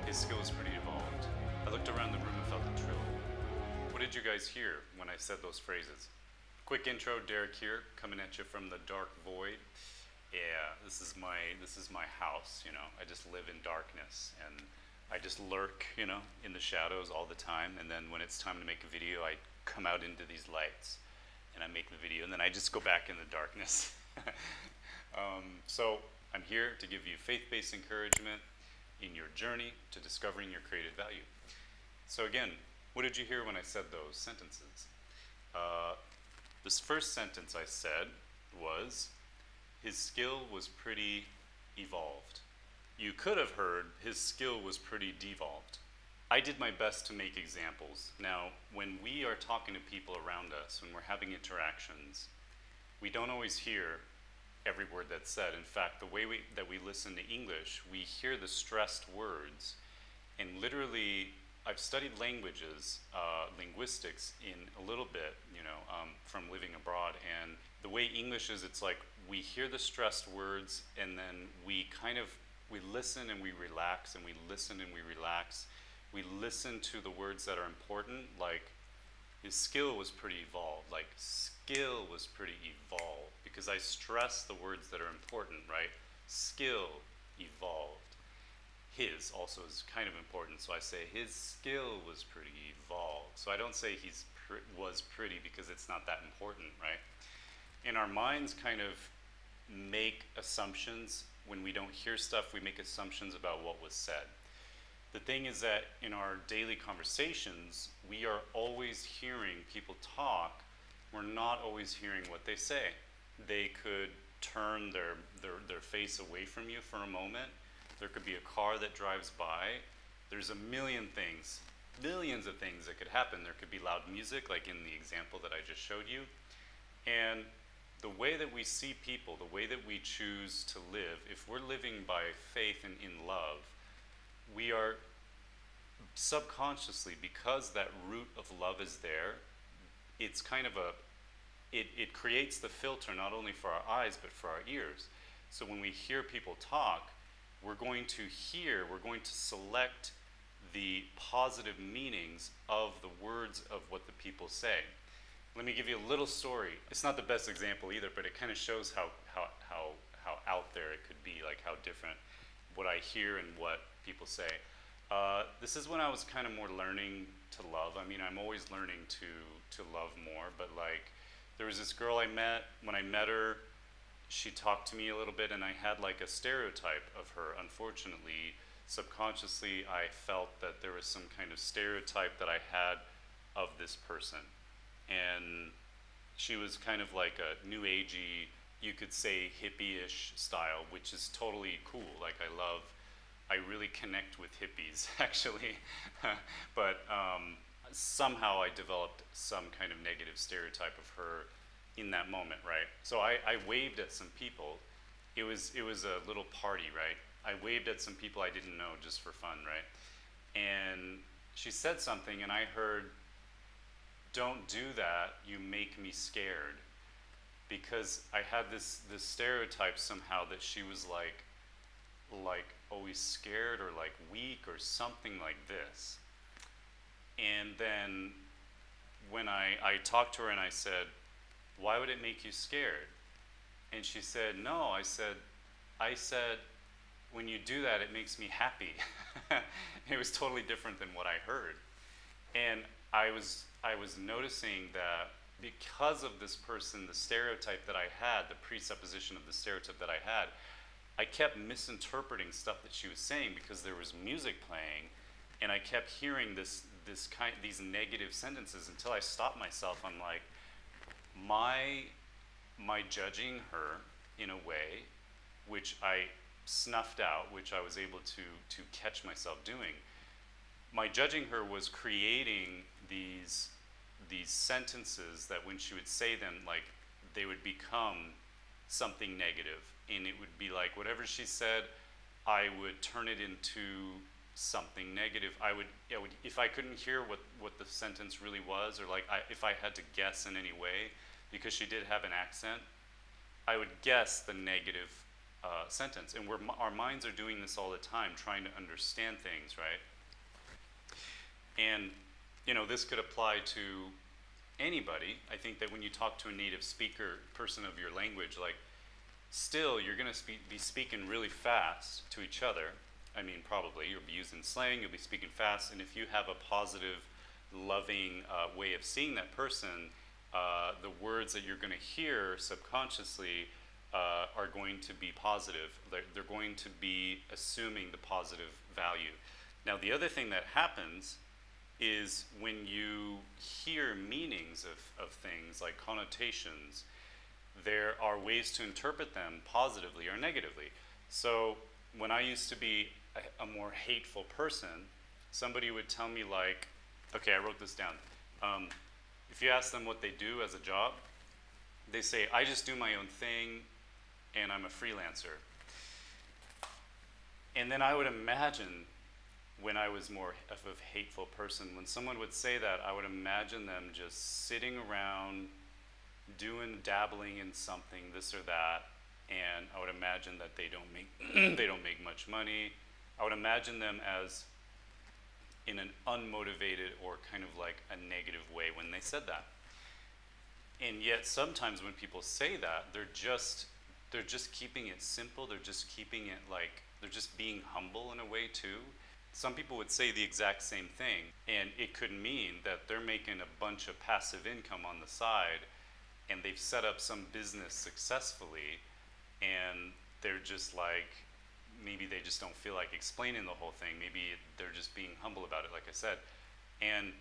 His skill was pretty evolved. I looked around the room and felt a thrill. What did you guys hear when I said those phrases? Quick intro, Derek here, coming at you from the dark void. Yeah, this is my house, you know. I just live in darkness and I just lurk, you know, in the shadows all the time, and then when it's time to make a video, I come out into these lights and I make the video, and then I just go back in the darkness. So I'm here to give you faith-based encouragement in your journey to discovering your created value. So again, what did you hear when I said those sentences? This first sentence I said was, his skill was pretty evolved. You could have heard his skill was pretty devolved. I did my best to make examples. Now, when we are talking to people around us, when we're having interactions, we don't always hear every word that's said. In fact, the way that we listen to English, we hear the stressed words, and literally, I've studied languages, linguistics in a little bit, you know, from living abroad, and the way English is, it's like we hear the stressed words, and then we listen and we relax, and we listen and we relax. We listen to the words that are important, like his skill was pretty evolved, like skill was pretty evolved, because I stress the words that are important, right? Skill evolved. His also is kind of important, so I say his skill was pretty evolved. So I don't say was pretty because it's not that important, right? And our minds kind of make assumptions. When we don't hear stuff, we make assumptions about what was said. The thing is that in our daily conversations, we are always hearing people talk. We're not always hearing what they say. They could turn their face away from you for a moment. There could be a car that drives by. There's a million things, millions of things that could happen. There could be loud music, like in the example that I just showed you. And the way that we see people, the way that we choose to live, if we're living by faith and in love, we are subconsciously, because that root of love is there, it's kind of it creates the filter not only for our eyes, but for our ears. So when we hear people talk, we're going to select the positive meanings of the words of what the people say. Let me give you a little story. It's not the best example either, but it kind of shows how out there it could be, like how different what I hear and what people say. This is when I was kind of more learning to love. I mean, I'm always learning to love more, but like there was this girl I met. When I met her, she talked to me a little bit, and I had like a stereotype of her. Unfortunately, subconsciously, I felt that there was some kind of stereotype that I had of this person. And she was kind of like a new agey, you could say hippie-ish style, which is totally cool. Like I really connect with hippies, actually. But somehow I developed some kind of negative stereotype of her in that moment, right? So I waved at some people. It was a little party, right? I waved at some people I didn't know just for fun, right? And she said something, and I heard, "Don't do that, you make me scared." Because I had this stereotype somehow that she was like always scared or like weak or something like this. And then when I talked to her and I said, "Why would it make you scared?" And she said, "No," I said, "When you do that, it makes me happy." It was totally different than what I heard. And I was noticing that because of this person, the stereotype that I had, the presupposition of the stereotype that I had, I kept misinterpreting stuff that she was saying because there was music playing, and I kept hearing these negative sentences until I stopped myself. I'm like, my judging her in a way, which I snuffed out, which I was able to catch myself doing. My judging her was creating these sentences that when she would say them, like they would become something negative, and it would be like whatever she said, I would turn it into something negative. I would if I couldn't hear what the sentence really was, or like if I had to guess in any way, because she did have an accent, I would guess the negative sentence. And our minds are doing this all the time, trying to understand things, right? And, this could apply to anybody. I think that when you talk to a native speaker, person of your language, like, still, you're going to be speaking really fast to each other. I mean, probably. You'll be using slang, you'll be speaking fast, and if you have a positive, loving way of seeing that person, the words that you're going to hear subconsciously are going to be positive. They're going to be assuming the positive value. Now, the other thing that happens is when you hear meanings of things, like connotations, there are ways to interpret them positively or negatively. So when I used to be a more hateful person, somebody would tell me, like, okay, I wrote this down. If you ask them what they do as a job, they say, I just do my own thing and I'm a freelancer. And then I would imagine, when I was more of a hateful person, when someone would say that, I would imagine them just sitting around dabbling in something, this or that, and I would imagine that they don't make much money. I would imagine them as in an unmotivated or kind of like a negative way when they said that. And yet sometimes when people say that, they're just keeping it simple. They're just keeping it like, they're just being humble in a way too. Some people would say the exact same thing, and it could mean that they're making a bunch of passive income on the side, and they've set up some business successfully, and they're just like, maybe they just don't feel like explaining the whole thing. Maybe they're just being humble about it, like I said. And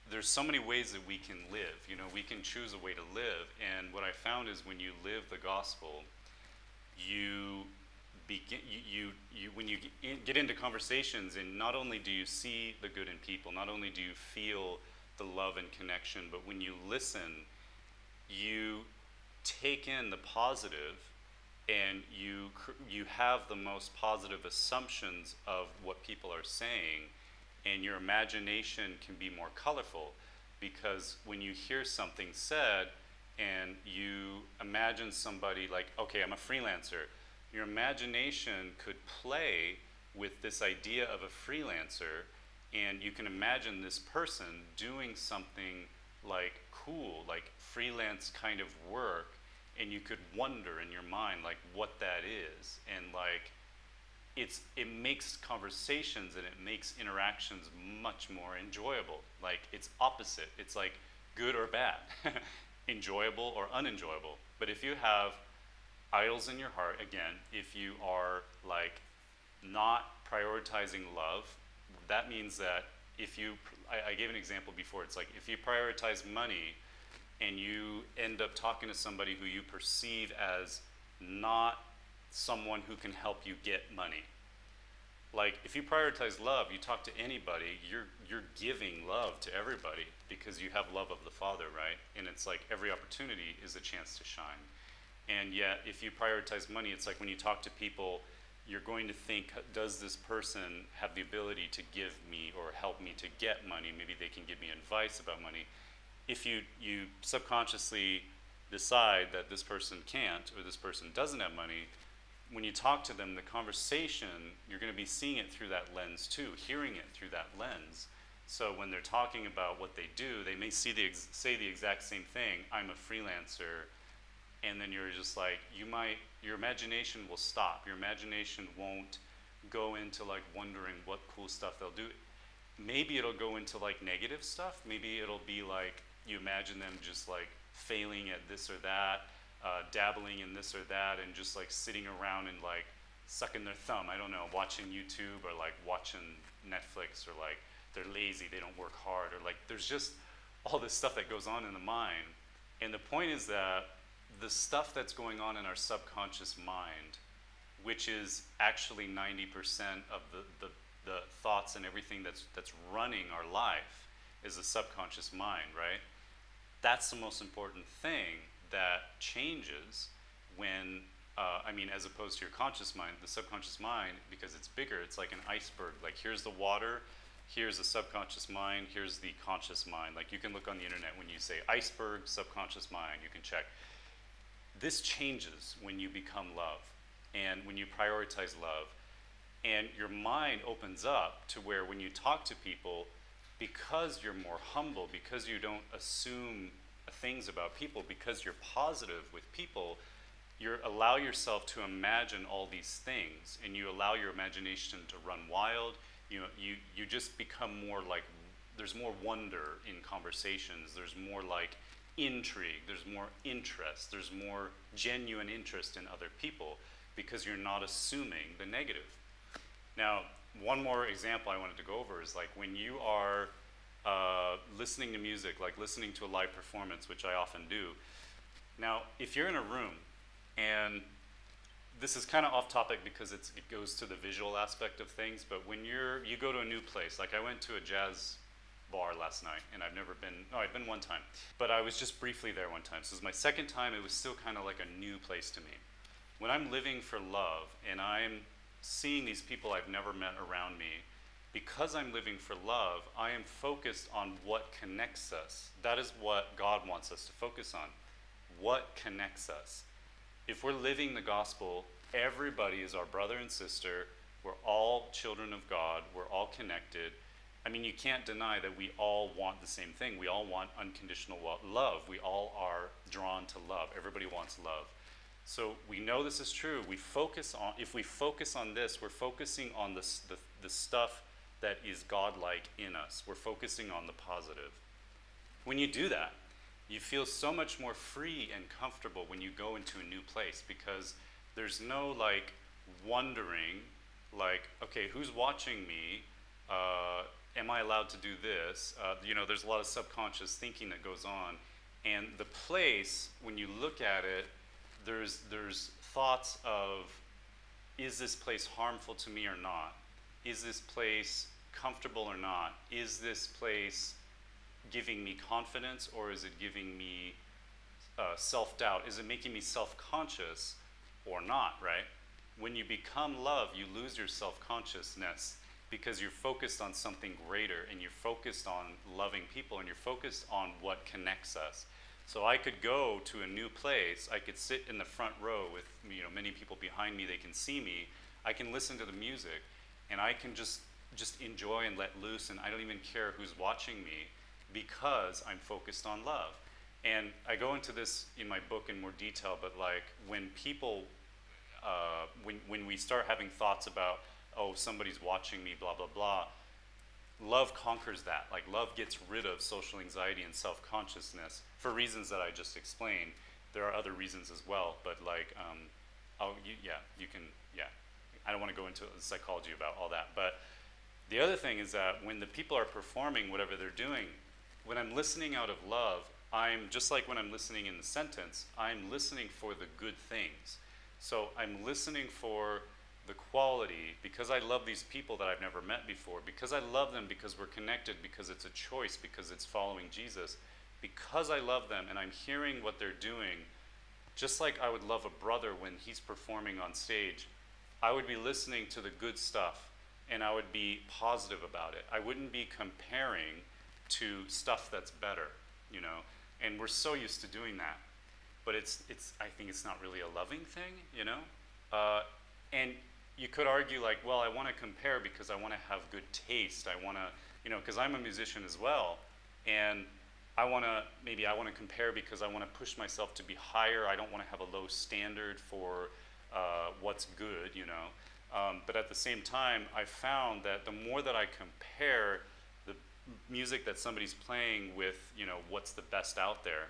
there's so many ways that we can live. We can choose a way to live. And what I found is when you live the gospel, when you get into conversations, and not only do you see the good in people, not only do you feel the love and connection, but when you listen, you take in the positive, and you have the most positive assumptions of what people are saying, and your imagination can be more colorful, because when you hear something said and you imagine somebody like, okay, I'm a freelancer, your imagination could play with this idea of a freelancer, and you can imagine this person doing something like cool, like freelance kind of work, and you could wonder in your mind like what that is, and like it makes conversations and it makes interactions much more enjoyable. Like it's opposite. It's like good or bad, enjoyable or unenjoyable. But if you have idols in your heart, again, if you are like not prioritizing love, that means that if you, I gave an example before, it's like if you prioritize money and you end up talking to somebody who you perceive as not someone who can help you get money. Like if you prioritize love, you talk to anybody, you're giving love to everybody because you have love of the Father, right? And it's like every opportunity is a chance to shine. And yet if you prioritize money, it's like when you talk to people, you're going to think, does this person have the ability to give me or help me to get money? Maybe they can give me advice about money. If you subconsciously decide that this person can't or this person doesn't have money, when you talk to them, the conversation, you're going to be seeing it through that lens too, hearing it through that lens. So when they're talking about what they do, they may say the exact same thing, I'm a freelancer, and then you're just like, your imagination will stop. Your imagination won't go into like wondering what cool stuff they'll do. Maybe it'll go into like negative stuff. Maybe it'll be like, you imagine them just like failing at this or that, dabbling in this or that, and just like sitting around and like sucking their thumb, I don't know, watching YouTube or like watching Netflix, or like they're lazy, they don't work hard, or like there's just all this stuff that goes on in the mind. And the point is that the stuff that's going on in our subconscious mind, which is actually 90% of the thoughts and everything that's running our life, is the subconscious mind, right? That's the most important thing that changes when, as opposed to your conscious mind, the subconscious mind, because it's bigger, it's like an iceberg. Like here's the water, here's the subconscious mind, here's the conscious mind. Like you can look on the internet when you say iceberg, subconscious mind, you can check. This changes when you become love. and when you prioritize love, and your mind opens up to where when you talk to people, because you're more humble, because you don't assume things about people, because you're positive with people, you allow yourself to imagine all these things, and you allow your imagination to run wild. You just become more like, there's more wonder in conversations, there's more like intrigue, there's more interest, there's more genuine interest in other people, because you're not assuming the negative. Now, one more example I wanted to go over is like when you are listening to music, like listening to a live performance, which I often do. Now, if you're in a room, and this is kind of off topic because it goes to the visual aspect of things, but when you go to a new place, like I went to a jazz bar last night, and I've been one time, but I was just briefly there one time. So it was my second time. It was still kind of like a new place to me. When I'm living for love and I'm seeing these people I've never met around me, because I'm living for love, I am focused on what connects us. That is what God wants us to focus on. What connects us? If we're living the gospel, everybody is our brother and sister. We're all children of God. We're all connected. I mean, you can't deny that we all want the same thing. We all want unconditional love. We all are drawn to love. Everybody wants love. So we know this is true. If we focus on this, we're focusing on the stuff that is godlike in us. We're focusing on the positive. When you do that, you feel so much more free and comfortable when you go into a new place, because there's no like wondering, like, okay, who's watching me? Am I allowed to do this? There's a lot of subconscious thinking that goes on. And the place, when you look at it, there's thoughts of, is this place harmful to me or not? Is this place comfortable or not? Is this place giving me confidence, or is it giving me self-doubt? Is it making me self-conscious or not, right? When you become love, you lose your self-consciousness because you're focused on something greater, and you're focused on loving people, and you're focused on what connects us. So I could go to a new place, I could sit in the front row with many people behind me, they can see me, I can listen to the music, and I can just enjoy and let loose, and I don't even care who's watching me, because I'm focused on love. And I go into this in my book in more detail, but like when people, when we start having thoughts about, oh, somebody's watching me, blah, blah, blah, love conquers that. Like love gets rid of social anxiety and self-consciousness for reasons that I just explained. There are other reasons as well, but like, I don't want to go into psychology about all that. But the other thing is that when the people are performing whatever they're doing, when I'm listening out of love, I'm just like when I'm listening in the sentence, I'm listening for the good things. So I'm listening for the quality, because I love these people that I've never met before, because I love them, because we're connected, because it's a choice, because it's following Jesus, because I love them and I'm hearing what they're doing, just like I would love a brother when he's performing on stage, I would be listening to the good stuff and I would be positive about it. I wouldn't be comparing to stuff that's better, and we're so used to doing that. But I think it's not really a loving thing, and you could argue like, well, I want to compare because I want to have good taste. I want to, because I'm a musician as well, and I want to compare because I want to push myself to be higher. I don't want to have a low standard for what's good, but at the same time, I found that the more that I compare the music that somebody's playing with, what's the best out there,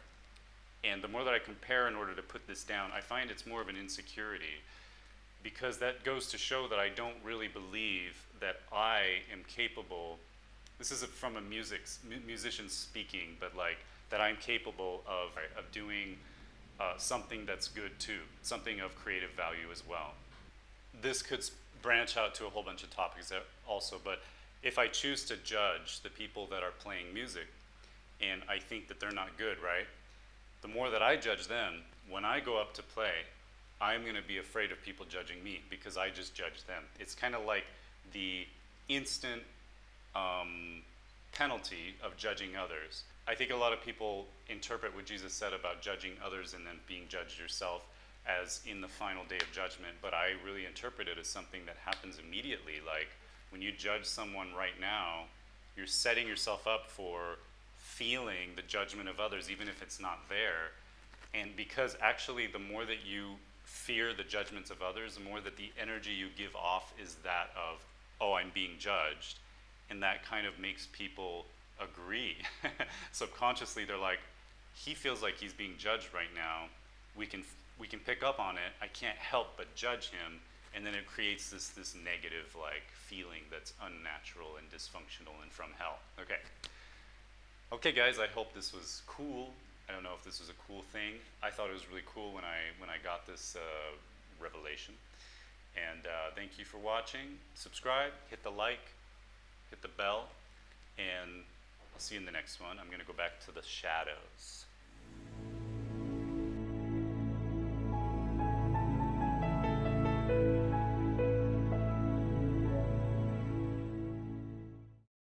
and the more that I compare in order to put this down, I find it's more of an insecurity, because that goes to show that I don't really believe that I am capable. This is from a musician speaking, but like that I'm capable of doing something that's good too, something of creative value as well. This could branch out to a whole bunch of topics also, but if I choose to judge the people that are playing music and I think that they're not good, right? The more that I judge them, when I go up to play, I'm going to be afraid of people judging me because I just judged them. It's kind of like the instant penalty of judging others. I think a lot of people interpret what Jesus said about judging others and then being judged yourself as in the final day of judgment, but I really interpret it as something that happens immediately. Like when you judge someone right now, you're setting yourself up for feeling the judgment of others, even if it's not there. And because actually, the more that you fear the judgments of others, the more that the energy you give off is that of, oh, I'm being judged. And that kind of makes people agree. Subconsciously, they're like, he feels like he's being judged right now. We can pick up on it. I can't help but judge him. And then it creates this negative like feeling that's unnatural and dysfunctional and from hell. Okay. Okay, guys, I hope this was cool. I don't know if this was a cool thing. I thought it was really cool when I got this revelation. And thank you for watching. Subscribe, hit the like, hit the bell, and I'll see you in the next one. I'm going to go back to the shadows.